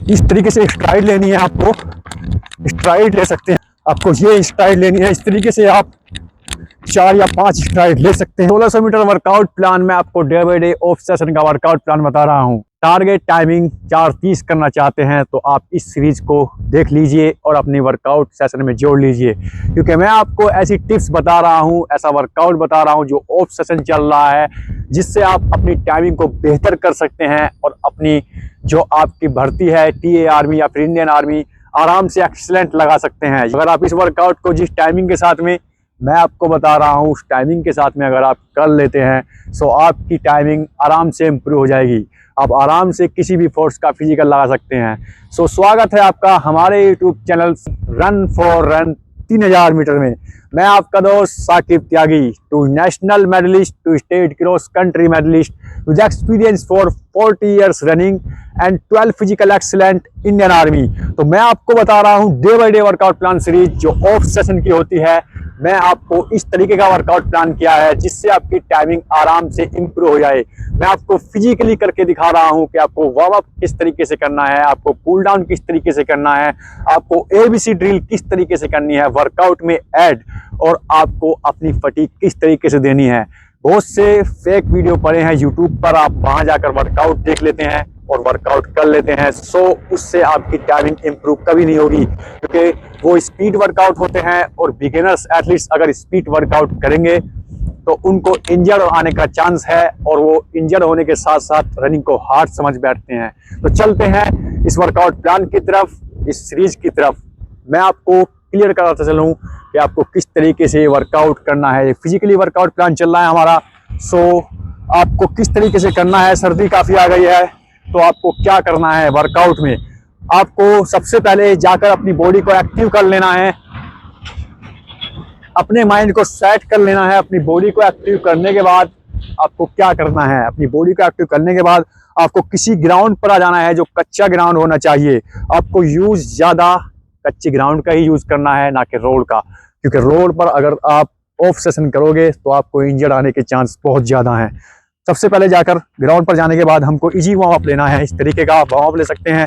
इस तरीके से स्ट्राइड लेनी है, आपको स्ट्राइड ले सकते हैं। आपको ये स्ट्राइड लेनी है, इस तरीके से आप 4 या 5 स्ट्राइड ले सकते हैं। 1600 मीटर वर्कआउट प्लान में आपको day by day of session का वर्कआउट प्लान बता रहा हूँ। टारगेट टाइमिंग 4:30 करना चाहते हैं तो आप इस सीरीज को देख लीजिए और अपनी वर्कआउट सेशन में जोड़ लीजिए, क्योंकि मैं आपको ऐसी टिप्स बता रहा हूँ, ऐसा वर्कआउट बता रहा हूँ जो ऑफ सेशन चल रहा है, जिससे आप अपनी टाइमिंग को बेहतर कर सकते हैं और अपनी जो आपकी भर्ती है टीए आर्मी या फिर इंडियन आर्मी आराम से एक्सीलेंट लगा सकते हैं। अगर आप इस वर्कआउट को जिस टाइमिंग के साथ में मैं आपको बता रहा हूँ उस टाइमिंग के साथ में अगर आप कर लेते हैं तो आपकी टाइमिंग आराम से इम्प्रूव हो जाएगी। आप आराम से किसी भी फोर्स का फिजिकल लगा सकते हैं। स्वागत है आपका हमारे YouTube channel run for run 3000 meter में। मैं आपका दोस्त Saqib Tyagi, two national medallist, two state cross country medallist with experience for 40 years running and 12 physical excellent Indian army. तो मैं आपको बता रहा हूँ day by day workout plan series जो ऑफ सेशन की होती है। मैं आपको इस तरीके का वर्कआउट प्लान किया है जिससे आपकी टाइमिंग आराम से इम्प्रूव हो जाए। मैं आपको फिजिकली करके दिखा रहा हूँ कि आपको वार्म अप किस तरीके से करना है, आपको कूल डाउन किस तरीके से करना है, आपको एबीसी ड्रिल किस तरीके से करनी है वर्कआउट में ऐड, और आपको अपनी फटीग किस तरीके से देनी है। बहुत से फेक वीडियो पड़े हैं यूट्यूब पर, आप वहां जाकर वर्कआउट देख लेते हैं और वर्कआउट कर लेते हैं। उससे आपकी टाइमिंग इम्प्रूव कभी नहीं होगी, क्योंकि वो स्पीड वर्कआउट होते हैं और बिगिनर्स एथलीट्स अगर स्पीड वर्कआउट करेंगे तो उनको इंजर्ड आने का चांस है, और वो इंजर्ड होने के साथ साथ रनिंग को हार्ड समझ बैठते हैं। तो चलते हैं इस वर्कआउट प्लान की तरफ, इस सीरीज की तरफ। मैं आपको क्लियर कराता चलूँ कि आपको किस तरीके से वर्कआउट करना है। फिजिकली वर्कआउट प्लान चल रहा है हमारा। आपको किस तरीके से करना है। सर्दी काफ़ी आ गई है तो आपको क्या करना है वर्कआउट में। आपको सबसे पहले जाकर अपनी बॉडी को एक्टिव कर लेना है, अपने माइंड को सेट कर लेना है। अपनी बॉडी को एक्टिव करने के बाद आपको क्या करना है, अपनी बॉडी को एक्टिव करने के बाद आपको किसी ग्राउंड पर आ जाना है जो कच्चा ग्राउंड होना चाहिए। आपको यूज ज़्यादा कच्चे ग्राउंड का ही यूज करना है, ना कि रोड का, क्योंकि रोड पर अगर आप ऑफ सेशन करोगे तो आपको इंजर्ड आने के चांस बहुत ज़्यादा हैं। सबसे पहले जाकर ग्राउंड पर जाने के बाद हमको इजी वार्म अप लेना है। इस तरीके का आप वार्म अप ले सकते हैं।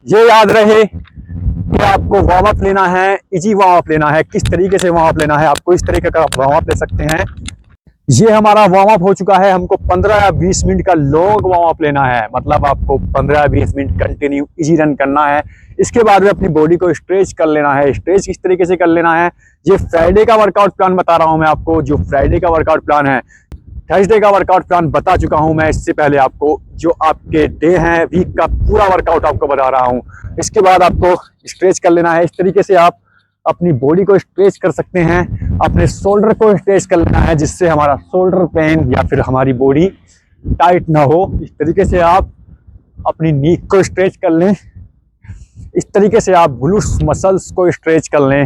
ये याद रहे कि आपको वार्म अप लेना है, इजी वार्म अप लेना है। किस तरीके से वार्म अप लेना है, आपको इस तरीके का वार्म अप ले सकते हैं। ये हमारा वार्म अप हो चुका है। हमको 15 या 20 मिनट का लॉन्ग वार्म अप लेना है, मतलब आपको 15 या 20 मिनट कंटिन्यू इजी रन करना है। इसके बाद में अपनी बॉडी को स्ट्रेच कर लेना है। स्ट्रेच किस तरीके से कर लेना है, ये फ्राइडे का वर्कआउट प्लान बता रहा हूं मैं आपको, जो फ्राइडे का वर्कआउट प्लान है। थर्सडे का वर्कआउट प्लान बता चुका हूं मैं इससे पहले आपको, जो आपके डे हैं वीक का पूरा वर्कआउट आपको बता रहा हूं। इसके बाद आपको स्ट्रेच कर लेना है। इस तरीके से आप अपनी बॉडी को स्ट्रेच कर सकते हैं। अपने शोल्डर को स्ट्रेच कर लेना है जिससे हमारा शोल्डर पेन या फिर हमारी बॉडी टाइट ना हो। इस तरीके से आप अपनी नीक को स्ट्रेच कर लें। इस तरीके से आप ग्लूट्स मसल्स को स्ट्रेच कर लें।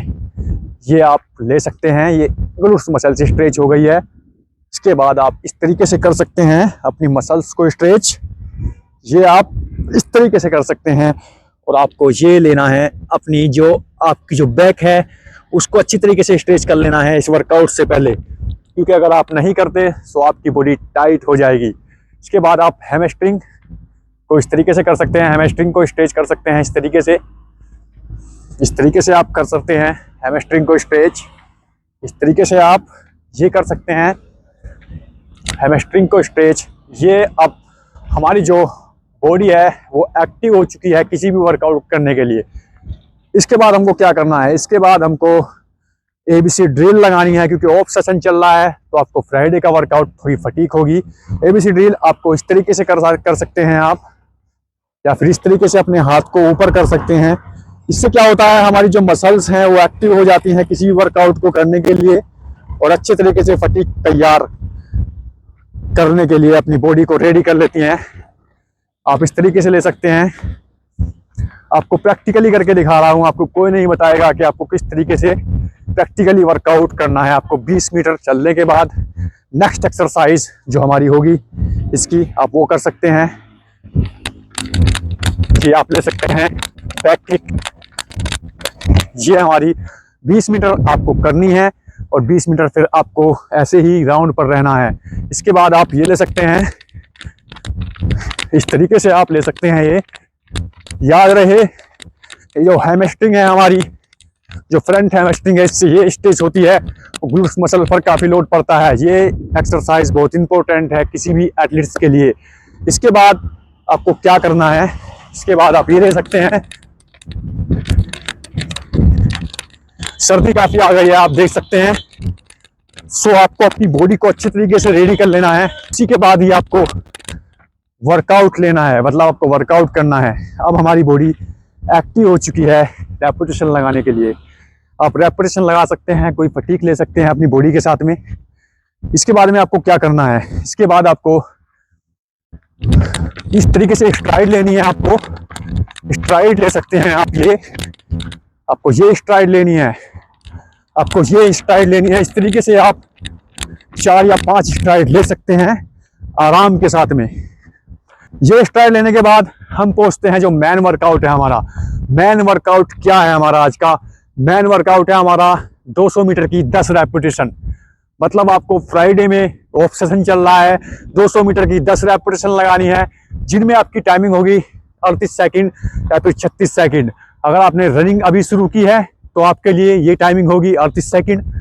ये आप ले सकते हैं, ये ग्लूट्स मसल से स्ट्रेच हो गई है। इसके बाद आप इस तरीके से कर सकते हैं अपनी मसल्स को स्ट्रेच। ये आप इस तरीके से कर सकते हैं। और आपको ये लेना है, अपनी जो आपकी जो बैक है उसको अच्छी तरीके से स्ट्रेच कर लेना है इस वर्कआउट से पहले, क्योंकि अगर आप नहीं करते तो आपकी बॉडी टाइट हो जाएगी। इसके बाद आप हैमस्ट्रिंग को इस तरीके से कर सकते हैं। हैमस्ट्रिंग को स्ट्रेच कर सकते हैं इस तरीके से। इस तरीके से आप कर सकते हैं हैमस्ट्रिंग को स्ट्रेच। इस तरीके से आप ये कर सकते हैं हैमस्ट्रिंग को स्ट्रेच। ये अब हमारी जो बॉडी है वो एक्टिव हो चुकी है किसी भी वर्कआउट करने के लिए। इसके बाद हमको क्या करना है, इसके बाद हमको एबीसी ड्रिल लगानी है, क्योंकि ऑफ सेशन चल रहा है तो आपको फ्राइडे का वर्कआउट थोड़ी फटीक होगी। एबीसी ड्रिल आपको इस तरीके से कर सकते हैं आप, या फिर इस तरीके से अपने हाथ को ऊपर कर सकते हैं। इससे क्या होता है, हमारी जो मसल्स हैं वो एक्टिव हो जाती हैं किसी भी वर्कआउट को करने के लिए, और अच्छे तरीके से फटीक तैयार करने के लिए अपनी बॉडी को रेडी कर लेती हैं। आप इस तरीके से ले सकते हैं। आपको प्रैक्टिकली करके दिखा रहा हूं, आपको कोई नहीं बताएगा कि आपको किस तरीके से प्रैक्टिकली वर्कआउट करना है। आपको 20 मीटर चलने के बाद नेक्स्ट एक्सरसाइज जो हमारी होगी इसकी आप वो कर सकते हैं। ये आप ले सकते हैं बैक किक। ये हमारी 20 मीटर आपको करनी है और 20 मीटर फिर आपको ऐसे ही ग्राउंड पर रहना है। इसके बाद आप ये ले सकते हैं, इस तरीके से आप ले सकते हैं ये याद रहे ये जो हैमस्ट्रिंग है हमारी, जो फ्रंट हैमस्ट्रिंग है, इससे ये स्ट्रेच होती है, ग्लूट्स मसल पर काफ़ी लोड पड़ता है। ये एक्सरसाइज बहुत इंपॉर्टेंट है किसी भी एथलीट्स के लिए। इसके बाद आपको क्या करना है, इसके बाद आप ये दे सकते हैं। सर्दी काफ़ी आ गई है, आप देख सकते हैं। सो आपको अपनी बॉडी को अच्छे तरीके से रेडी कर लेना है। इसी के बाद ही आपको वर्कआउट लेना है, मतलब आपको वर्कआउट करना है। अब हमारी बॉडी एक्टिव हो चुकी है रेपिटेशन लगाने के लिए। आप रेपिटेशन लगा सकते हैं, कोई फटीक ले सकते हैं अपनी बॉडी के साथ में। इसके बाद में आपको क्या करना है, इसके बाद आपको इस तरीके से स्ट्राइड लेनी है। आपको स्ट्राइड ले सकते हैं आप, ये आपको ये स्ट्राइड लेनी है, आपको ये स्ट्राइड लेनी है। इस तरीके से आप 4 या 5 स्ट्राइड ले सकते हैं आराम के साथ में। ये स्ट्राइड लेने के बाद हम पहुंचते हैं जो मेन वर्कआउट है हमारा। मेन वर्कआउट क्या है हमारा आज का? मेन वर्कआउट है हमारा 200 मीटर की 10 रेपिटेशन। मतलब आपको फ्राइडे में ऑफ सेशन चल रहा है, 200 मीटर की 10 रेपिटेशन लगानी है, जिनमें आपकी टाइमिंग होगी 38 सेकंड या फिर 36 सेकंड। अगर आपने रनिंग अभी शुरू की है तो आपके लिए ये टाइमिंग होगी 38 सेकंड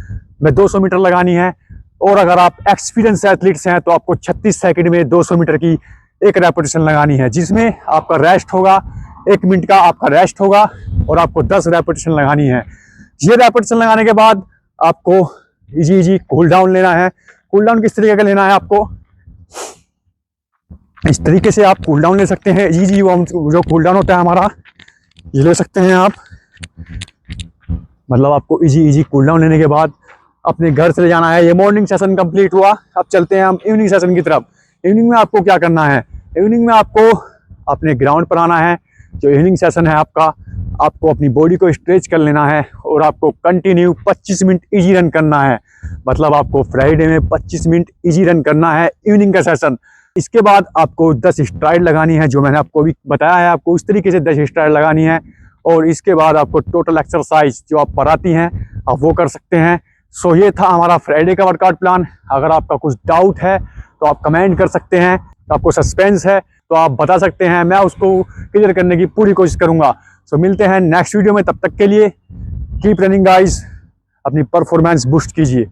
में 200 मीटर लगानी है। और अगर आप एक्सपीरियंस एथलीट्स हैं तो आपको 36 सेकंड में 200 मीटर की एक रेपिटेशन लगानी है, जिसमें आपका रेस्ट होगा 1 मिनट का आपका रेस्ट होगा और आपको 10 रेपिटेशन लगानी है। ये रेपिटेशन लगाने के बाद आपको इजी कूल डाउन लेना है। कूल डाउन किस तरीके का लेना है आपको? इस तरीके से आप कूल डाउन ले सकते हैं। इजी जो कूल डाउन होता है हमारा, ये ले सकते हैं आप। मतलब आपको इजी कूल डाउन लेने के बाद अपने घर चले जाना है। ये मॉर्निंग सेशन कंप्लीट हुआ, अब चलते हैं हम इवनिंग सेशन की तरफ। इवनिंग में आपको क्या करना है? इवनिंग में आपको अपने ग्राउंड पर आना है। जो इवनिंग सेशन है आपका, आपको अपनी बॉडी को स्ट्रेच कर लेना है और आपको कंटिन्यू 25 मिनट इजी रन करना है। मतलब आपको फ्राइडे में 25 मिनट इजी रन करना है इवनिंग का सेशन। इसके बाद आपको 10 स्ट्राइड लगानी है, जो मैंने आपको अभी बताया है। आपको इस तरीके से 10 स्ट्राइड लगानी है और इसके बाद आपको टोटल एक्सरसाइज जो आप पढ़ाती हैं आप वो कर सकते हैं। सो ये था हमारा फ्राइडे का वर्कआउट प्लान। अगर आपका कुछ डाउट है तो आप कमेंट कर सकते हैं, आपको सस्पेंस है तो आप बता सकते हैं, मैं उसको क्लियर करने की पूरी कोशिश करूंगा। सो मिलते हैं नेक्स्ट वीडियो में, तब तक के लिए कीप रनिंग गाइस, अपनी परफॉर्मेंस बूस्ट कीजिए।